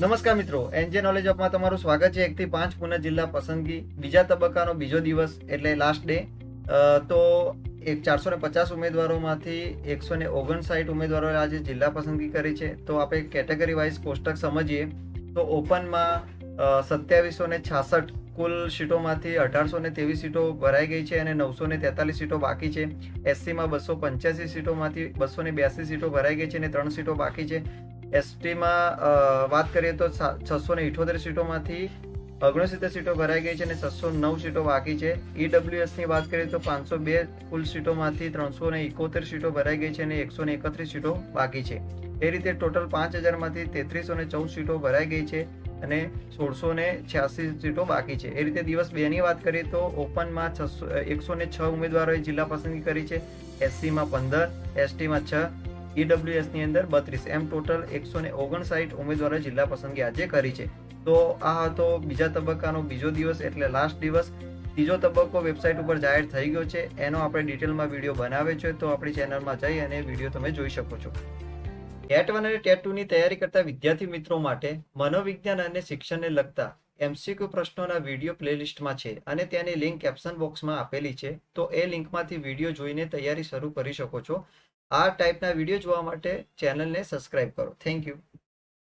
નમસ્કાર મિત્રો, NJ knowledge અપમાં તમારું સ્વાગત છે। 1 થી 5 પુના જિલ્લા પસંદગી બીજા તબક્કાનો બીજો દિવસ એટલે લાસ્ટ ડે। તો 450 ઉમેદવારોમાંથી 159 ઉમેદવારોએ આજે જિલ્લા પસંદગી કરી છે। તો આપણે કેટેગરી વાઇઝ કોષ્ટક સમજીએ તો ઓપનમાં 2766 કુલ સીટોમાંથી 1823 સીટો ભરાઈ ગઈ છે અને 943 સીટો બાકી છે। એસસીમાં 285 સીટોમાંથી 282 સીટો ભરાઈ ગઈ છે અને 3 સીટો બાકી છે। એસટીમાં વાત કરીએ તો 678 સીટોમાંથી 69 સીટો ભરાઈ ગઈ છે અને 609 સીટો બાકી છે। ઈડબ્લ્યુએસની વાત કરીએ તો 502 કુલ સીટોમાંથી 371 સીટો ભરાઈ ગઈ છે અને 131 સીટો બાકી છે। એ રીતે ટોટલ 5000માંથી 3314 સીટો ભરાઈ ગઈ છે અને 1686 સીટો બાકી છે। એ રીતે દિવસ 2ની વાત કરીએ તો ઓપનમાં 106 ઉમેદવારોએ જિલ્લા પસંદગી કરી છે, એસસીમાં 15, એસટીમાં 6, ઈડબ્લ્યુએસની અંદર 32, એમ ટોટલ 159 ઉમેદવારોએ જિલ્લા પસંદગી આજે કરી છે। તો આ હતો બીજા તબક્કાનો બીજો દિવસ એટલે લાસ્ટ દિવસ। ત્રીજો તબક્કો વેબસાઇટ ઉપર જાહેર થઈ ગયો છે, એનો આપણે ડિટેલમાં વિડીયો બનાવ્યો છે, તો આપણી ચેનલમાં જઈ અને વિડીયો તમે જોઈ શકો છો। ટેટ 1 અને ટેટ 2ની તૈયારી કરતા વિદ્યાર્થી મિત્રો માટે મનોવિજ્ઞાન અને શિક્ષણને લગતા MCQ પ્રશ્નોના વિડીયો પ્લેલિસ્ટમાં છે અને તેની લિંક કેપ્શન બોક્સમાં આપેલી છે। તો એ લિંકમાંથી વિડીયો જોઈને તૈયારી શરૂ કરી શકો છો। આ ટાઈપના વિડીયો જોવા માટે ચેનલને સબસ્ક્રાઇબ કરો। Thank you.